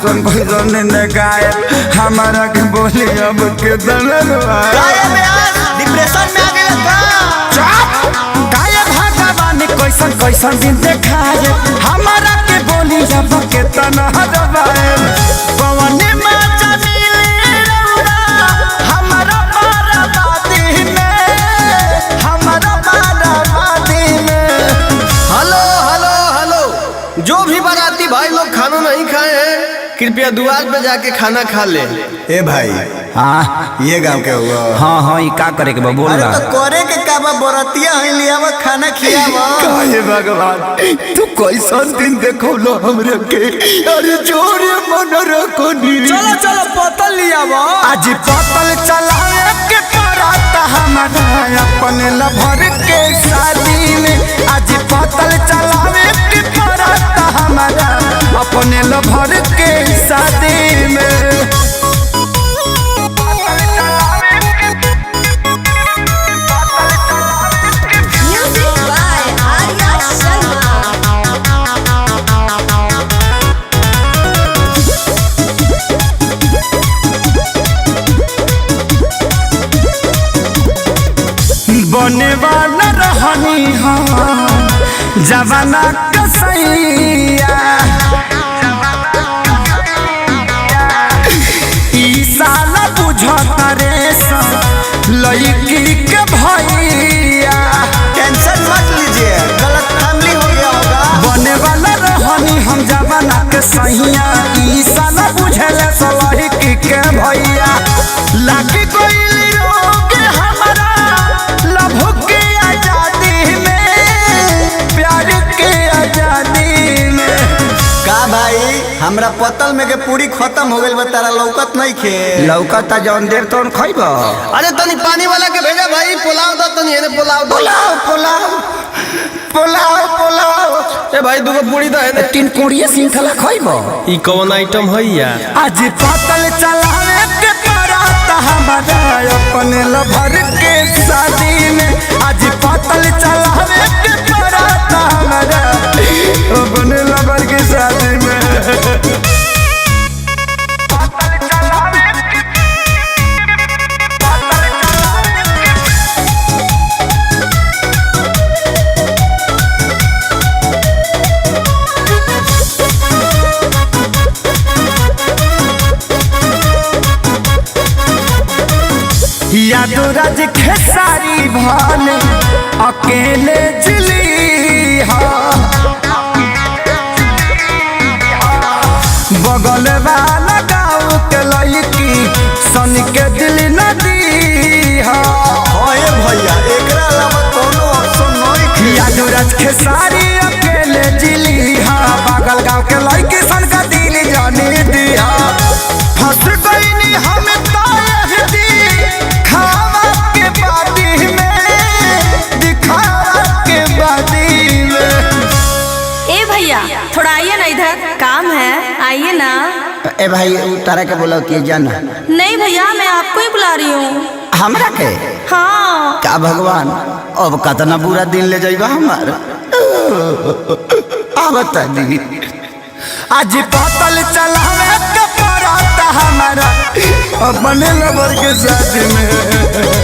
कैसन कैसन ने गाय हमारा के बोली अब के डिप्रेशन में आ गया गाय भगवान कैसन कैसन दिन देखाए हमारा के बोली अब के तना दबाए पवन माचा मिले रौरा हमारा बाराबादी में हमारा बाराबादी में। हेलो हेलो हेलो, जो भी बाराती भाई लोग खाना नहीं खाए हैं कृपया द्वार पे जाके खाना खा ले। ए भाई हाँ ये गांव के हुआ। हाँ हाँ ये का करे के बा बोल अरे तो करे के का बा बरतिया है लियावा खाना खियावा। काहे भगवान तू कैसन दिन देखो लो हमरे के अरे जोरे मन रखो नी चलो चलो बोतल लियावा। आज बोतल चलाए के पराता हमारा अपने लभर के शादी में आज बोतल चलावे के पराता हमारा अपने लभर के शादी में। बने वाला रहनी हाँ जवाना कसैया ई साला बुझता रे लड़की के भैया। टेंशन मत लीजिए, गलत फैमिली हो गया होगा। बने वाला रहनी हम जवाना के सैया ई साला बुझले लड़की के भैया लागी कोई हमारा लभ के आजादी में प्यार के आजादी में। का भाई हमरा पतल में के पूरी खत्म हो गइल बा तारा लौकत नहीं खे। लौकता जौन देर तौन खइब। अरे तनी पानी वाला के भेजा भाई, पुलाव दो तनी एने पुलाव दो। पुलाव पुलाव पुलाव पुलाव ए भाई दूगो पूरी दो एने। 3 कोड़िए सिंखला खइब। ई कौन आइटम है यार? आज पतल चलावे के पराता हमारा अपने लभर के शादी में आज पतल चलावे के पराता हमारा अपने लभर के शादी में। यादो राज खेसारी भान अकेले जिली बगल वाला गाँव के लड़की सन के दिल नदी ओए भैया एकरा अलावा कोनो ऑप्शन नहीं खे। यादो राज खेसारी अकेले जिली बगल गाँव के लड़की सन का दिल जाने दिया फंस गई हम थोड़ा आइए ना इधर, काम है, आइए ना। ए भाई तारा के बोला कि जाना नहीं भैया मैं आपको ही बुला रही हूँ। हमरा के? हाँ का भगवान अब कतना बुरा दिन ले जाइबा हमार बता दी। आज पतल चलावे के पराता हमारा अपने लबर के साथ में।